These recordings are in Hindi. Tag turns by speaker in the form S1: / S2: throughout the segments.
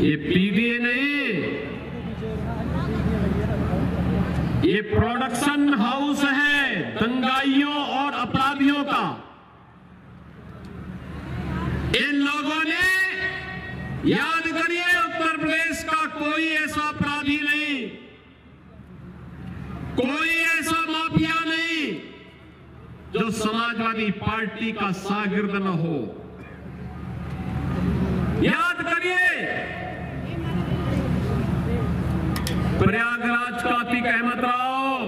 S1: ये पीडीए नहीं, ये प्रोडक्शन हाउस है दंगाइयों और अपराधियों का। इन लोगों ने, याद करिए, उत्तर प्रदेश का कोई ऐसा अपराधी नहीं, कोई ऐसा माफिया नहीं जो समाजवादी पार्टी का शागिर्द न हो। याद करिए, प्रयागराज का अतीक अहमद राव,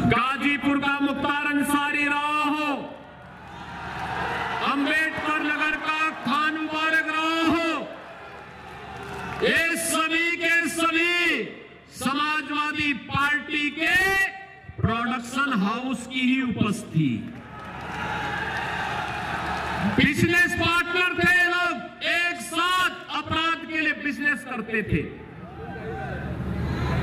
S1: गाजीपुर का मुख्तार अंसारी राव हो, अंबेडकर नगर का खान मुबारक राव हो, ये सभी के सभी समाजवादी पार्टी के प्रोडक्शन हाउस की ही उपस्थिति, बिजनेस पार्टनर थे। लोग एक साथ अपराध के लिए बिजनेस करते थे।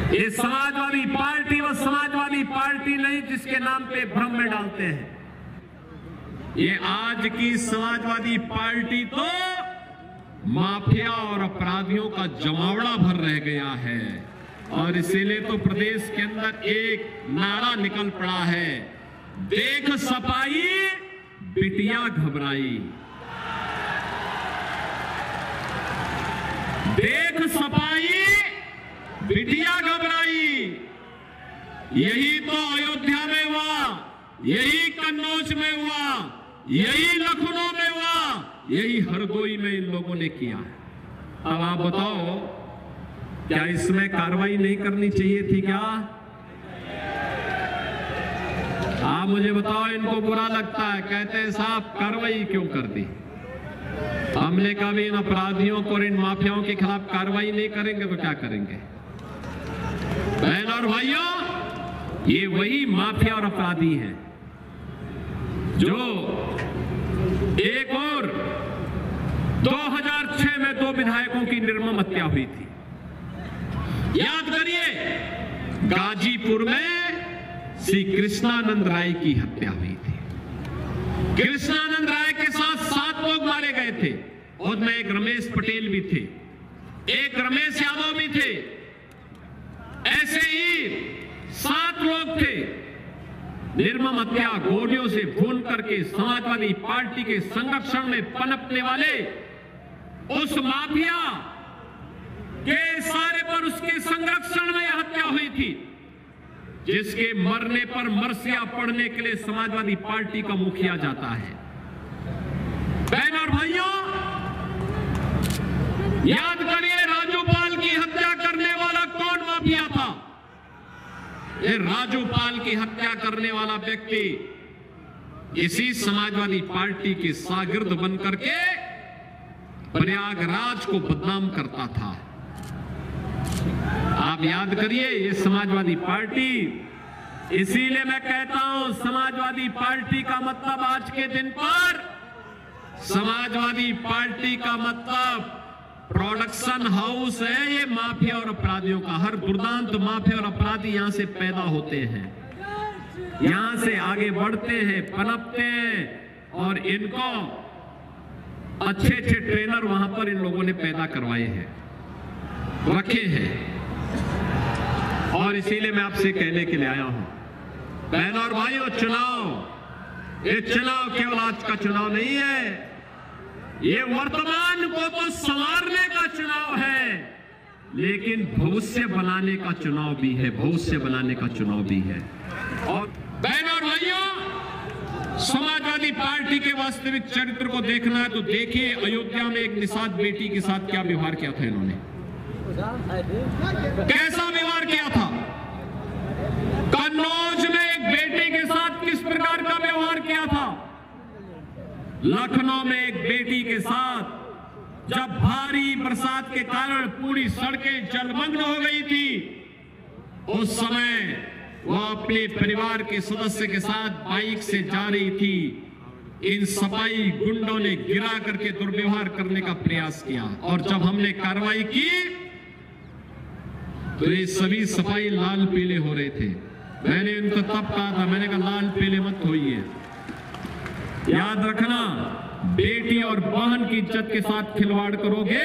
S1: ये समाजवादी पार्टी वो समाजवादी पार्टी नहीं जिसके नाम पे भ्रम में डालते हैं। ये आज की समाजवादी पार्टी तो माफिया और अपराधियों का जमावड़ा भर रह गया है, और इसीलिए तो प्रदेश के अंदर एक नारा निकल पड़ा है, देख सपाई बिटिया घबराई। देख सपाई बिटिया घबराई। यही तो अयोध्या में हुआ, यही कन्नौज में हुआ, यही लखनऊ में हुआ, यही हरदोई में इन लोगों ने किया। अब आप बताओ, क्या इसमें कार्रवाई नहीं करनी चाहिए थी क्या? आप मुझे बताओ, इनको बुरा लगता है, कहते हैं साहब कार्रवाई क्यों कर दी? हमने कभी इन अपराधियों को और इन माफियाओं के खिलाफ कार्रवाई नहीं करेंगे तो क्या करेंगे? बहन और भाइयों, ये वही माफिया और अपराधी हैं जो एक और 2006 में 2 विधायकों की निर्मम हत्या हुई थी। याद करिए, गाजीपुर में श्री कृष्णानंद राय की हत्या हुई थी। कृष्णानंद राय के साथ 7 लोग मारे गए थे, और में एक रमेश पटेल भी थे, एक रमेश यादव भी थे। ऐसे ही 7 लोग थे। निर्मम हत्या गोलियों से भून करके समाजवादी पार्टी के संरक्षण में पनपने वाले उस माफिया के इशारे पर उसके संरक्षण में हत्या हुई थी, जिसके मरने पर मरसिया पड़ने के लिए समाजवादी पार्टी का मुखिया जाता है। बहन और भाइयों, याद करिए, राजूपाल की हत्या करने वाला कौन माफिया था? ये राजूपाल की हत्या करने वाला व्यक्ति इसी समाजवादी पार्टी के शागिर्द बनकर के प्रयागराज को बदनाम करता था। आप याद करिए, ये समाजवादी पार्टी, इसीलिए मैं कहता हूं, समाजवादी पार्टी का मतलब आज के दिन पर, समाजवादी पार्टी का मतलब प्रोडक्शन हाउस है। ये माफिया और अपराधियों का, हर दुर्दांत माफिया और अपराधी यहां से पैदा होते हैं, यहां से आगे बढ़ते हैं, पनपते हैं, और इनको अच्छे अच्छे ट्रेनर वहां पर इन लोगों ने पैदा करवाए हैं, रखे हैं। और इसीलिए मैं आपसे कहने के लिए आया हूं, बहनों और भाइयों, चुनाव, ये चुनाव केवल आज का चुनाव नहीं है, ये वर्तमान को तो संवारने का चुनाव है, लेकिन भविष्य बनाने का चुनाव भी है, भविष्य बनाने का चुनाव भी है। और बहनों और भाइयों, समाजवादी पार्टी के वास्तविक चरित्र को देखना है तो देखिए, अयोध्या में एक निषाद बेटी के साथ क्या व्यवहार किया था इन्होंने, कैसा व्यवहार किया था। कन्नौज में एक बेटे के साथ किस प्रकार का व्यवहार किया था। लखनऊ में एक बेटी के साथ जब भारी बरसात के कारण पूरी सड़कें जलमग्न हो गई थी, उस समय वो अपने परिवार के सदस्य के साथ बाइक से जा रही थी, इन सफाई गुंडों ने गिरा करके दुर्व्यवहार करने का प्रयास किया, और जब हमने कार्रवाई की तो ये सभी सफाई लाल पीले हो रहे थे। मैंने इनको तब कहा था, मैंने कहा लाल पीले मत होइए, याद रखना बेटी और बहन की इज्जत के साथ खिलवाड़ करोगे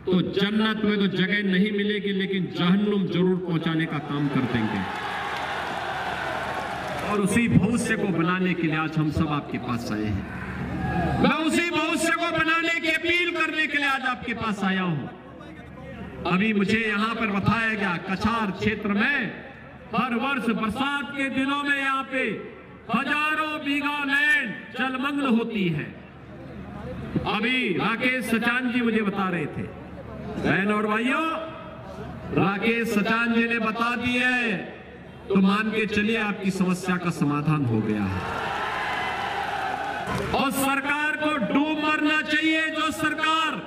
S1: तो जन्नत में तो जगह नहीं मिलेगी, लेकिन जहन्नुम जरूर पहुंचाने का काम कर देंगे। और उसी भविष्य को बनाने के लिए आज हम सब आपके पास आए हैं। मैं उसी भविष्य को बनाने की अपील करने के लिए आज आपके पास आया हूं। अभी मुझे यहां पर बताया गया कछार क्षेत्र में हर वर्ष बरसात के दिनों में यहां पे हजारों बीघा लैंड जलमग्न होती है। अभी राकेश सचान जी मुझे बता रहे थे, बहन और भाइयों, राकेश सचान जी ने बता दिया है, तो मान के चलिए आपकी समस्या का समाधान हो गया है। और सरकार को डूब मरना चाहिए जो सरकार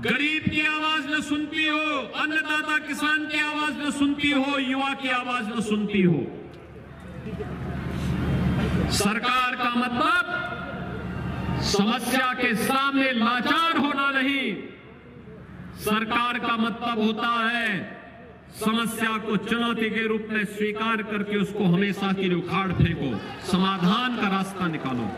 S1: गरीब की आवाज न सुनती हो, अन्नदाता किसान की आवाज न सुनती हो, युवा की आवाज न सुनती हो। सरकार का मतलब समस्या के सामने लाचार होना नहीं, सरकार का मतलब होता है समस्या को चुनौती के रूप में स्वीकार करके उसको हमेशा के लिए उखाड़ फेंको, समाधान का रास्ता निकालो।